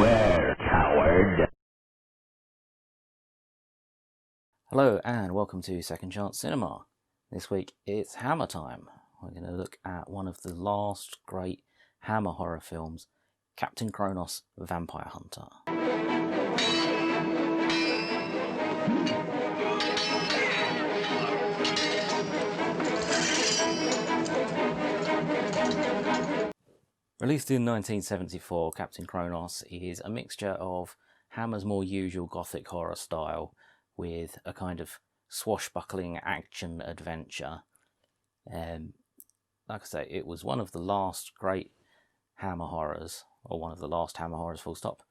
Beware, coward. Hello and welcome to Second Chance Cinema. This week it's Hammer time. We're going to look at one of the last great Hammer horror films, Captain Kronos, Vampire Hunter. Released in 1974, Captain Kronos is a mixture of Hammer's more usual gothic horror style with a kind of swashbuckling action adventure. Like I say, it was one of the last great Hammer horrors, or one of the last Hammer horrors full stop.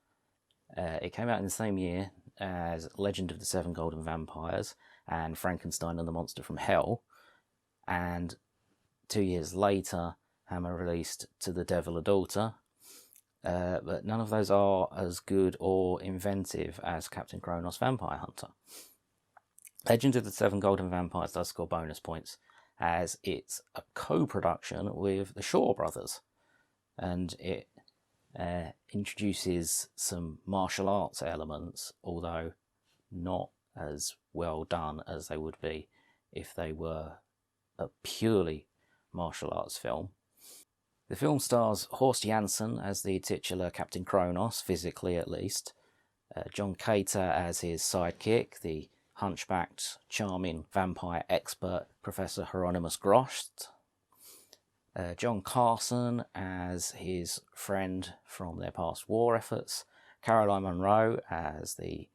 It came out in the same year as Legend of the Seven Golden Vampires and Frankenstein and the Monster from Hell, and 2 years later Hammer released To the Devil a Daughter, but none of those are as good or inventive as Captain Kronos Vampire Hunter. Legend of the Seven Golden Vampires does score bonus points as it's a co-production with the Shaw Brothers, and it introduces some martial arts elements, although not as well done as they would be if they were a purely martial arts film. The film stars Horst Janssen as the titular Captain Kronos, physically at least, John Cater as his sidekick, the hunchbacked, charming vampire expert Professor Hieronymus Grost, John Carson as his friend from their past war efforts, Caroline Munro as the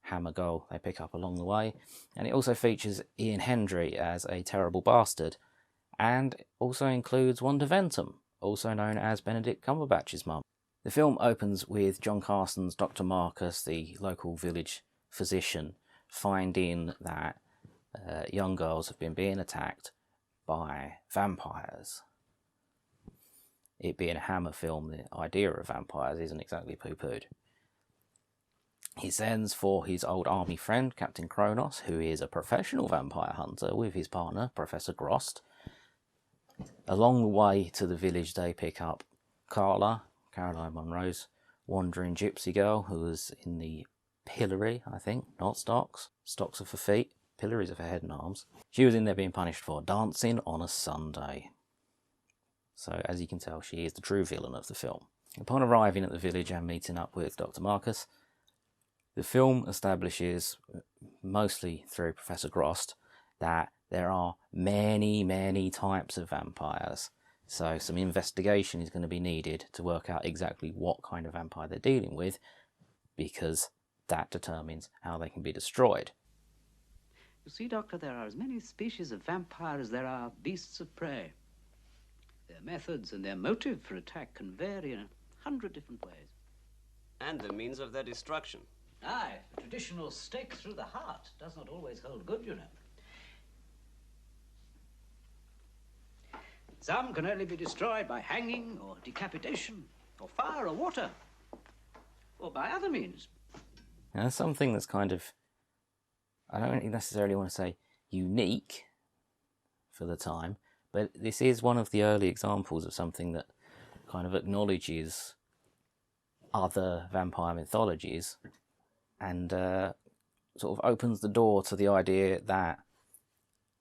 Hammer girl they pick up along the way, and it also features Ian Hendry as a terrible bastard, and also includes Wanda Ventum, also known as Benedict Cumberbatch's mum. The film opens with John Carson's Dr. Marcus, the local village physician, finding that young girls have been being attacked by vampires. It being a Hammer film, the idea of vampires isn't exactly poo-pooed. He sends for his old army friend, Captain Kronos, who is a professional vampire hunter, with his partner, Professor Grost. Along the way to the village they pick up Carla, Caroline Munro's wandering gypsy girl, who was in the pillory, I think, not stocks. Stocks are for feet, pillories are for head and arms. She was in there being punished for dancing on a Sunday. So as you can tell, she is the true villain of the film. Upon arriving at the village and meeting up with Dr. Marcus, the film establishes, mostly through Professor Grost, that there are many, many types of vampires. So some investigation is going to be needed to work out exactly what kind of vampire they're dealing with, because that determines how they can be destroyed. You see, Doctor, there are as many species of vampire as there are beasts of prey. Their methods and their motive for attack can vary in 100 different ways. And the means of their destruction. Aye, the traditional stake through the heart does not always hold good, you know. Some can only be destroyed by hanging or decapitation or fire or water or by other means. Now, something that's kind of, I don't necessarily want to say unique for the time, but this is one of the early examples of something that kind of acknowledges other vampire mythologies and sort of opens the door to the idea that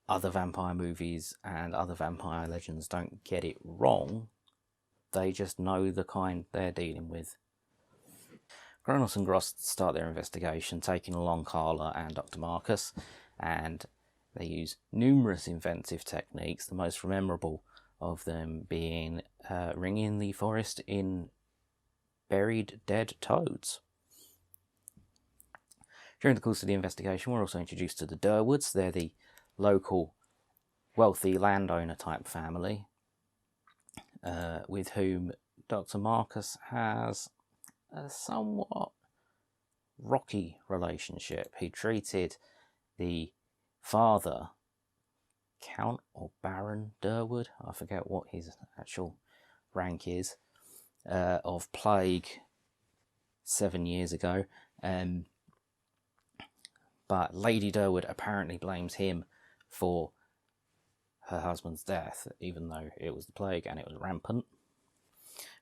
other vampire movies and other vampire legends don't get it wrong. They just know the kind they're dealing with. Kronos and Grost start their investigation, taking along Carla and Dr. Marcus, and they use numerous inventive techniques, the most memorable of them being ringing the forest in buried dead toads. During the course of the investigation, we're also introduced to the Durwoods. They're the local wealthy landowner type family with whom Dr. Marcus has a somewhat rocky relationship. He treated the father, Count or Baron Durwood, I forget what his actual rank is, of plague 7 years ago, but Lady Durwood apparently blames him for her husband's death, even though it was the plague and it was rampant.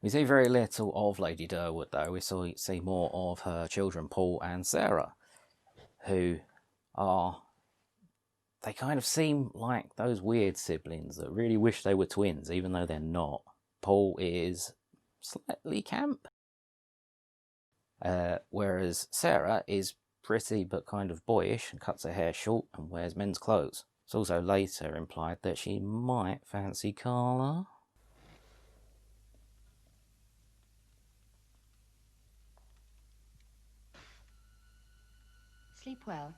We see very little of Lady Durwood, though. We see more of her children, Paul and Sarah, who are... They kind of seem like those weird siblings that really wish they were twins, even though they're not. Paul is slightly camp, whereas Sarah is pretty but kind of boyish and cuts her hair short and wears men's clothes. It's also later implied that she might fancy Carla. Sleep well.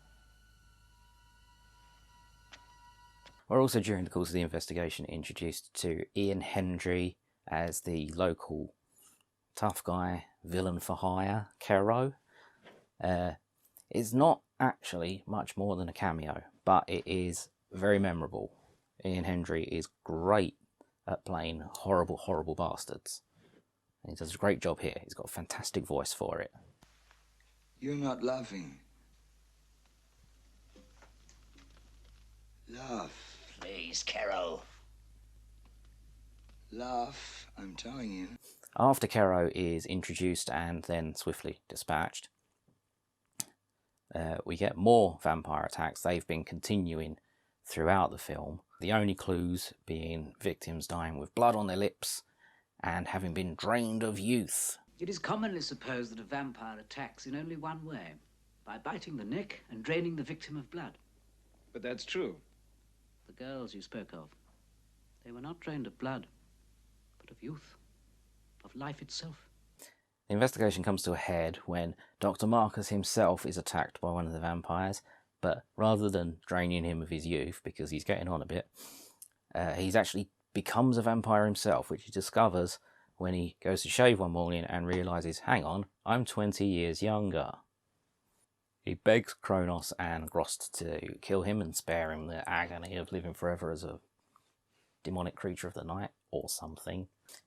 We're also, during the course of the investigation, introduced to Ian Hendry as the local tough guy, villain for hire, Kero. It's not actually much more than a cameo, but it is very memorable. Ian Hendry is great at playing horrible, horrible bastards. And he does a great job here. He's got a fantastic voice for it. You're not laughing. Laugh. Please, Carol. Laugh, I'm telling you. After Kero is introduced and then swiftly dispatched, we get more vampire attacks. They've been continuing throughout the film. The only clues being victims dying with blood on their lips and having been drained of youth. It is commonly supposed that a vampire attacks in only one way, by biting the neck and draining the victim of blood. But that's true. The girls you spoke of, they were not drained of blood, but of youth, of life itself. The investigation comes to a head when Dr. Marcus himself is attacked by one of the vampires, but rather than draining him of his youth, because he's getting on a bit, he's actually becomes a vampire himself, which he discovers when he goes to shave one morning and realises, hang on, I'm 20 years younger. He begs Kronos and Grost to kill him and spare him the agony of living forever as a demonic creature of the night or something.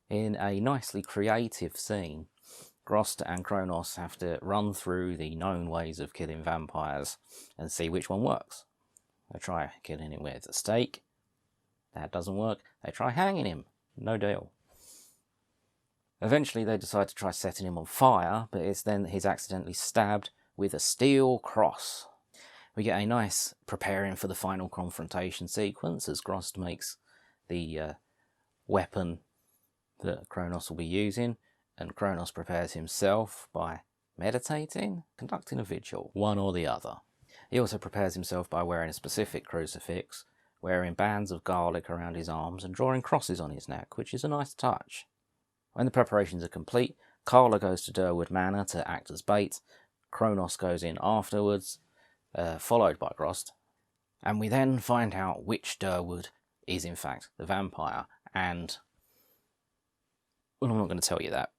In a nicely creative scene, Grost and Kronos have to run through the known ways of killing vampires and see which one works. They try killing him with a stake. That doesn't work. They try hanging him. No deal. Eventually they decide to try setting him on fire, but it's then that he's accidentally stabbed with a steel cross. We get a nice preparing for the final confrontation sequence as Grost makes the weapon that Kronos will be using, and Kronos prepares himself by meditating, conducting a vigil, one or the other. He also prepares himself by wearing a specific crucifix, wearing bands of garlic around his arms and drawing crosses on his neck, which is a nice touch. When the preparations are complete, Carla goes to Durwood Manor to act as bait. Kronos goes in afterwards, followed by Grost, and we then find out which Durwood is in fact the vampire, and well, I'm not going to tell you that.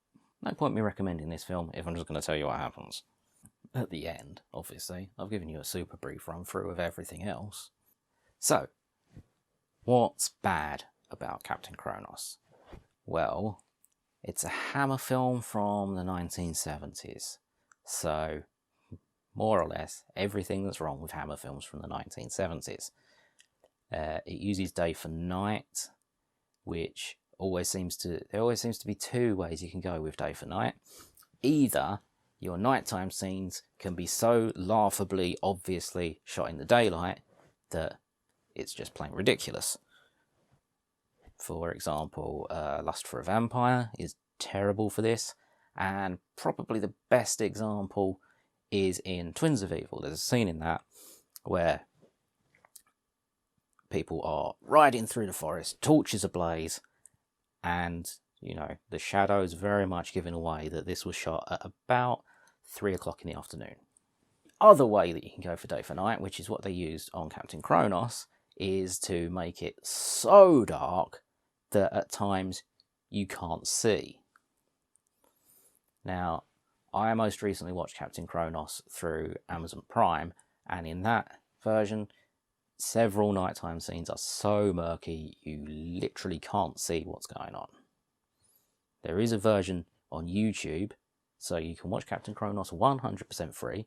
No point me recommending this film if I'm just going to tell you what happens. At the end, obviously, I've given you a super brief run through of everything else. So, what's bad about Captain Kronos? Well, it's a Hammer film from the 1970s. So, more or less, everything that's wrong with Hammer films from the 1970s. It uses day for night, which there always seems to be two ways you can go with day for night. Either your nighttime scenes can be so laughably obviously shot in the daylight that it's just plain ridiculous. For example, Lust for a Vampire is terrible for this, and probably the best example is in Twins of Evil. There's a scene in that where people are riding through the forest, torches ablaze, and, you know, the shadows very much giving away that this was shot at about 3 o'clock in the afternoon. Other way that you can go for day for night, which is what they used on Captain Kronos, is to make it so dark that at times you can't see. Now, I most recently watched Captain Kronos through Amazon Prime, and in that version, several nighttime scenes are so murky you literally can't see what's going on. There is a version on YouTube, so you can watch Captain Kronos 100% free.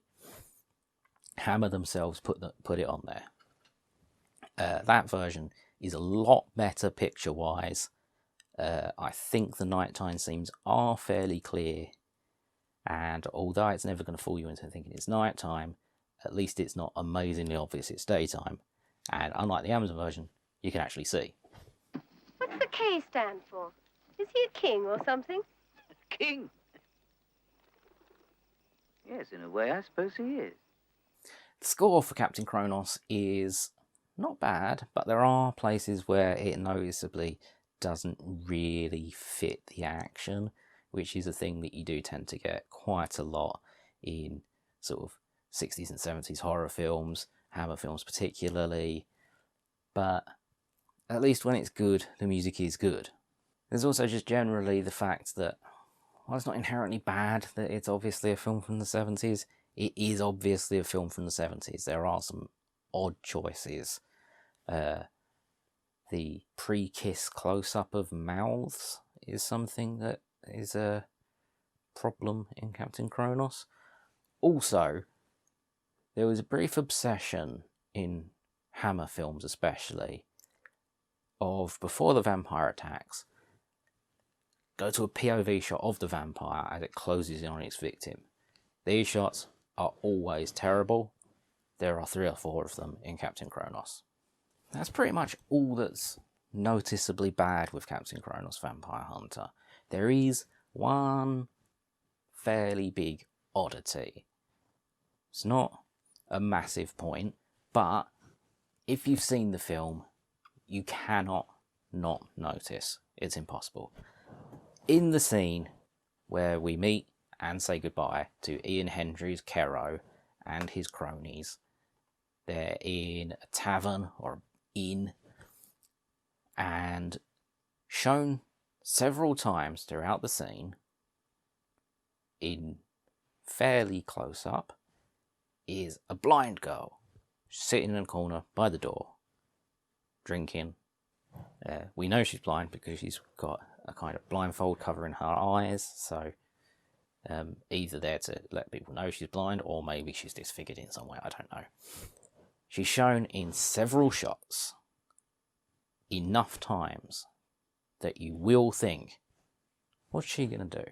Hammer themselves put it on there. That version is a lot better picture-wise, I think the nighttime scenes are fairly clear, and although it's never going to fool you into thinking it's nighttime, at least it's not amazingly obvious it's daytime. And unlike the Amazon version, you can actually see. What's the K stand for? Is he a king or something? King? Yes, in a way, I suppose he is. The score for Captain Kronos is not bad, but there are places where it noticeably doesn't really fit the action, which is a thing that you do tend to get quite a lot in sort of 60s and 70s horror films, Hammer films particularly. But at least when it's good, the music is good. There's also just generally the fact that, while it's not inherently bad that it's obviously a film from the 70s, it is obviously a film from the 70s. There are some odd choices. The pre-kiss close-up of mouths is something that is a problem in Captain Kronos. Also, there was a brief obsession in Hammer films especially of, before the vampire attacks, go to a POV shot of the vampire as it closes in on its victim. These shots are always terrible. There are 3 or 4 of them in Captain Kronos. That's pretty much all that's noticeably bad with Captain Kronos Vampire Hunter. There is one fairly big oddity. It's not a massive point, but if you've seen the film, you cannot not notice. It's impossible. In the scene where we meet and say goodbye to Ian Hendry's Kero and his cronies, they're in a tavern or inn, and shown several times throughout the scene in fairly close up is a blind girl sitting in a corner by the door drinking. We know she's blind because she's got a kind of blindfold covering her eyes, so either there to let people know she's blind, or maybe she's disfigured in some way, I don't know. She's shown in several shots enough times that you will think, what's she going to do?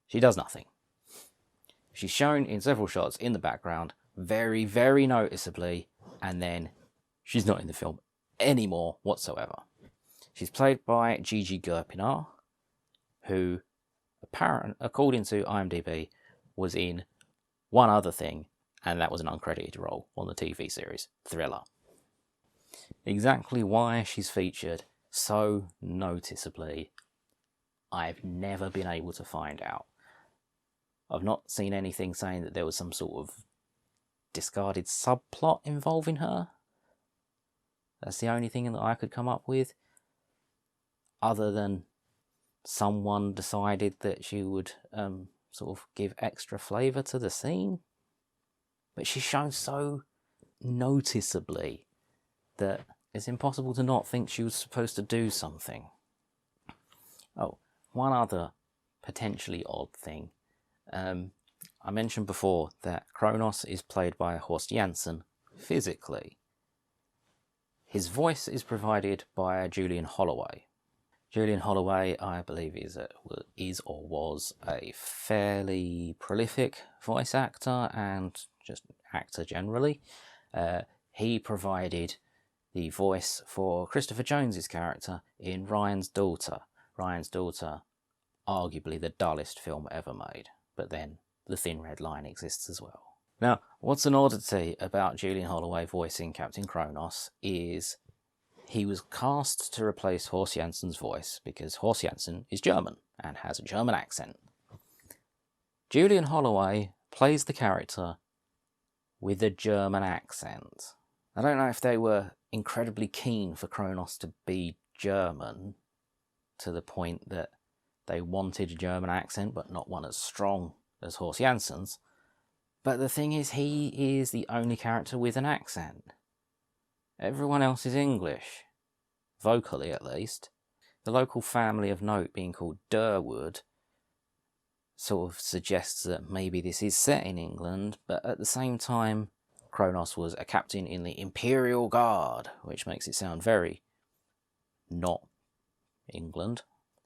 She does nothing. She's shown in several shots in the background, very, very noticeably, and then she's not in the film anymore whatsoever. She's played by Gigi Gerpinar, who, according to IMDb, was in one other thing, and that was an uncredited role on the TV series Thriller. Exactly why she's featured so noticeably, I've never been able to find out. I've not seen anything saying that there was some sort of discarded subplot involving her. That's the only thing that I could come up with, other than someone decided that she would sort of give extra flavour to the scene. But she's shown so noticeably that it's impossible to not think she was supposed to do something. Oh, one other potentially odd thing. I mentioned before that Kronos is played by Horst Janssen physically. His voice is provided by Julian Holloway. Julian Holloway, I believe, is or was a fairly prolific voice actor and just actor generally. He provided the voice for Christopher Jones's character in Ryan's Daughter. Ryan's Daughter, arguably the dullest film ever made, but then The Thin Red Line exists as well. Now, what's an oddity about Julian Holloway voicing Captain Kronos is he was cast to replace Horst Janssen's voice because Horst Janssen is German and has a German accent. Julian Holloway plays the character with a German accent. I don't know if they were incredibly keen for Kronos to be German to the point that they wanted a German accent but not one as strong as Horst Janssen's. But the thing is, he is the only character with an accent. Everyone else is English. Vocally, at least. The local family of note being called Durwood sort of suggests that maybe this is set in England, but at the same time, Kronos was a captain in the Imperial Guard, which makes it sound very not England.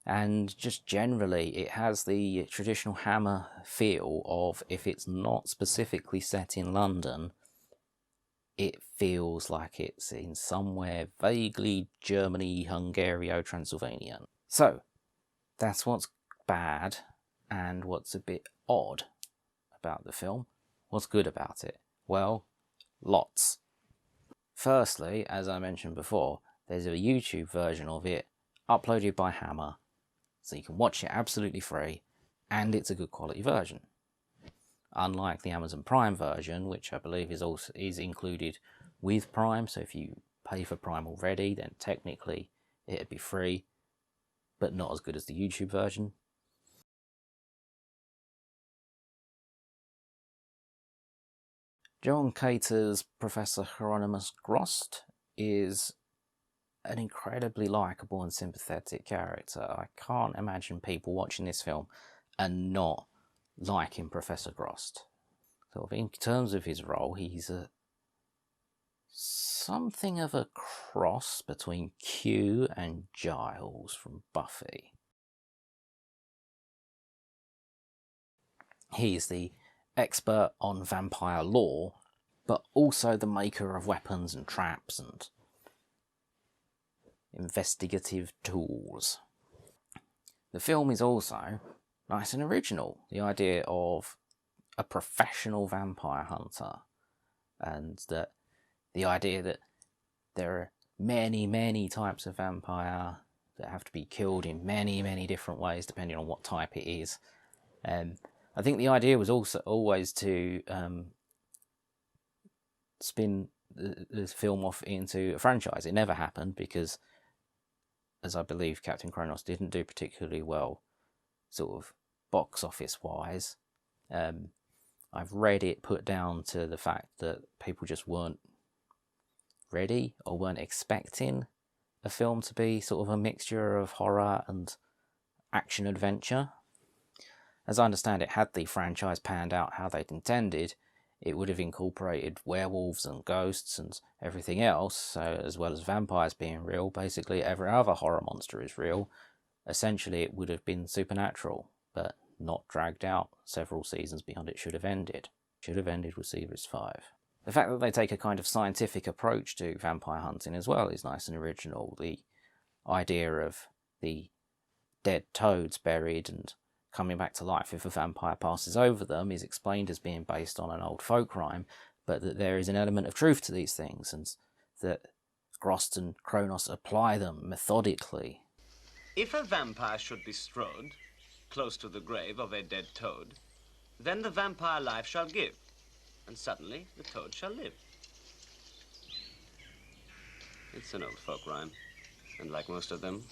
And just generally, it has the traditional Hammer feel of, if it's not specifically set in London, it feels like it's in somewhere vaguely Germany, Hungario-Transylvania. So, that's what's bad and what's a bit odd about the film. What's good about it? Well, lots. Firstly, as I mentioned before, there's a YouTube version of it uploaded by Hammer, so you can watch it absolutely free, and it's a good quality version. Unlike the Amazon Prime version, which I believe is included with Prime, so if you pay for Prime already, then technically it'd be free, but not as good as the YouTube version. John Cater's Professor Hieronymus Grost is an incredibly likeable and sympathetic character. I can't imagine people watching this film and not liking Professor Grost. So in terms of his role, he's something of a cross between Q and Giles from Buffy. He's the expert on vampire lore, but also the maker of weapons and traps and investigative tools. The film is also nice and original. The idea of a professional vampire hunter, and that the idea that there are many, many types of vampire that have to be killed in many, many different ways depending on what type it is. I think the idea was also always to spin this film off into a franchise. It never happened because, as I believe, Captain Kronos didn't do particularly well, sort of box office wise. I've read it put down to the fact that people just weren't ready or weren't expecting a film to be sort of a mixture of horror and action adventure. As I understand it, had the franchise panned out how they'd intended, it would have incorporated werewolves and ghosts and everything else, so as well as vampires being real, basically every other horror monster is real. Essentially it would have been supernatural, but not dragged out several seasons beyond it should have ended. Should have ended with Series 5. The fact that they take a kind of scientific approach to vampire hunting as well is nice and original. The idea of the dead toads buried and coming back to life if a vampire passes over them is explained as being based on an old folk rhyme, but that there is an element of truth to these things, and that Grost and Kronos apply them methodically. If a vampire should be strode close to the grave of a dead toad, then the vampire life shall give, and suddenly the toad shall live. It's an old folk rhyme, and like most of them,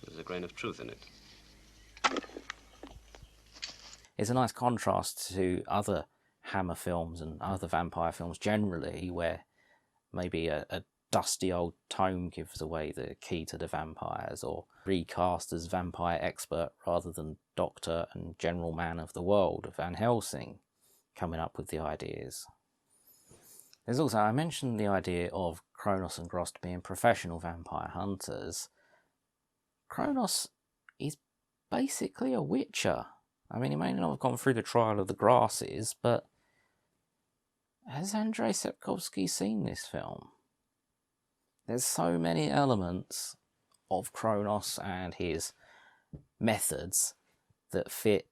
there's a grain of truth in it. It's a nice contrast to other Hammer films and other vampire films generally, where maybe a dusty old tome gives away the key to the vampires, or recast as vampire expert rather than doctor and general man of the world of Van Helsing coming up with the ideas. There's also, I mentioned the idea of Kronos and Grost being professional vampire hunters. Kronos is basically a witcher. I mean, he may not have gone through the trial of the grasses, but has Andrei Sapkowski seen this film? There's so many elements of Kronos and his methods that fit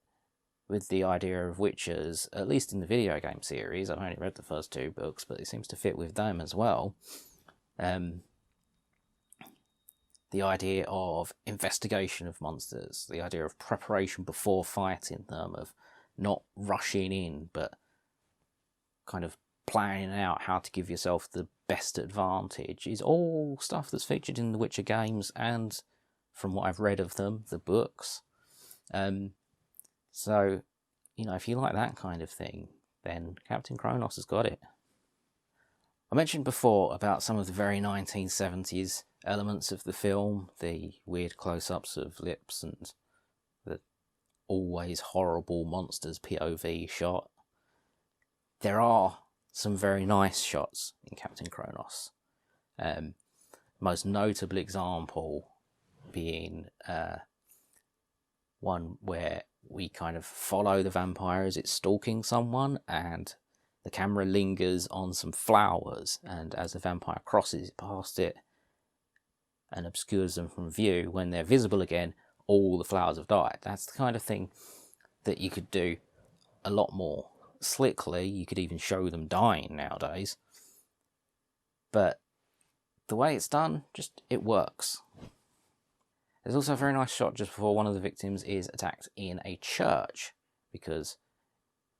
with the idea of witchers, at least in the video game series. I've only read the first 2 books, but it seems to fit with them as well. The idea of investigation of monsters, the idea of preparation before fighting them, of not rushing in, but kind of planning out how to give yourself the best advantage, is all stuff that's featured in the Witcher games and, from what I've read of them, the books. So, you know, if you like that kind of thing, then Captain Kronos has got it. I mentioned before about some of the very 1970s elements of the film, the weird close-ups of lips and the always horrible monsters POV shot. There are some very nice shots in Captain Kronos. Most notable example being one where we kind of follow the vampire as it's stalking someone, and the camera lingers on some flowers, and as the vampire crosses past it and obscures them from view, when they're visible again, all the flowers have died. That's the kind of thing that you could do a lot more slickly. You could even show them dying nowadays. But the way it's done, it works. There's also a very nice shot just before one of the victims is attacked in a church, because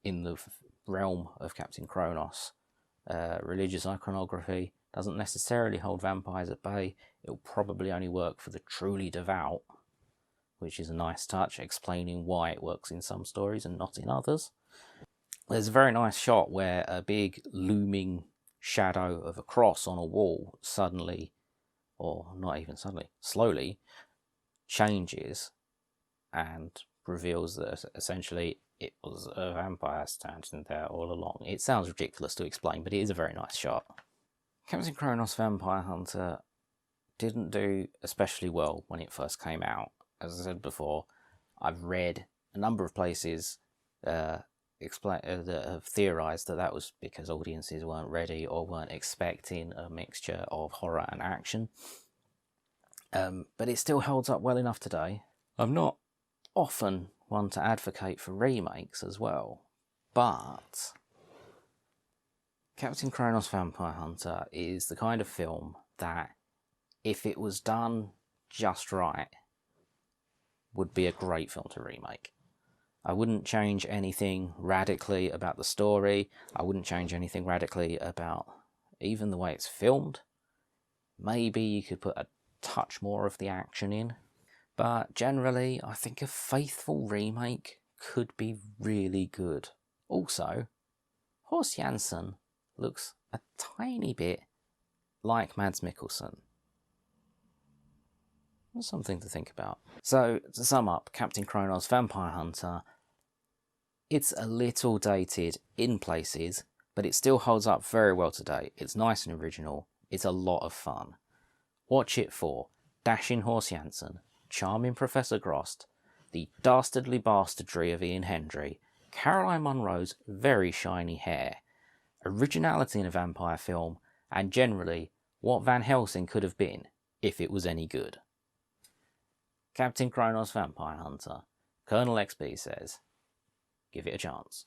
in the realm of Captain Kronos, religious iconography doesn't necessarily hold vampires at bay. It'll probably only work for the truly devout, which is a nice touch, explaining why it works in some stories and not in others. There's a very nice shot where a big looming shadow of a cross on a wall suddenly, or not even suddenly, slowly changes and reveals that essentially it was a vampire standing there all along. It sounds ridiculous to explain, but it is a very nice shot. Captain Kronos Vampire Hunter didn't do especially well when it first came out. As I said before, I've read a number of places that have theorised that was because audiences weren't ready or weren't expecting a mixture of horror and action. But it still holds up well enough today. I'm not often one to advocate for remakes as well, but Captain Kronos Vampire Hunter is the kind of film that, if it was done just right, would be a great film to remake. I wouldn't change anything radically about the story. I wouldn't change anything radically about even the way it's filmed. Maybe you could put a touch more of the action in. But generally, I think a faithful remake could be really good. Also, Horst Janssen looks a tiny bit like Mads Mikkelsen. That's something to think about. So, to sum up, Captain Kronos Vampire Hunter, it's a little dated in places, but it still holds up very well today. It's nice and original. It's a lot of fun. Watch it for dashing Horst Janssen, charming Professor Grost, the dastardly bastardry of Ian Hendry, Caroline Munro's very shiny hair, originality in a vampire film, and generally what Van Helsing could have been if it was any good. Captain Kronos Vampire Hunter. ColonelXB says, give it a chance.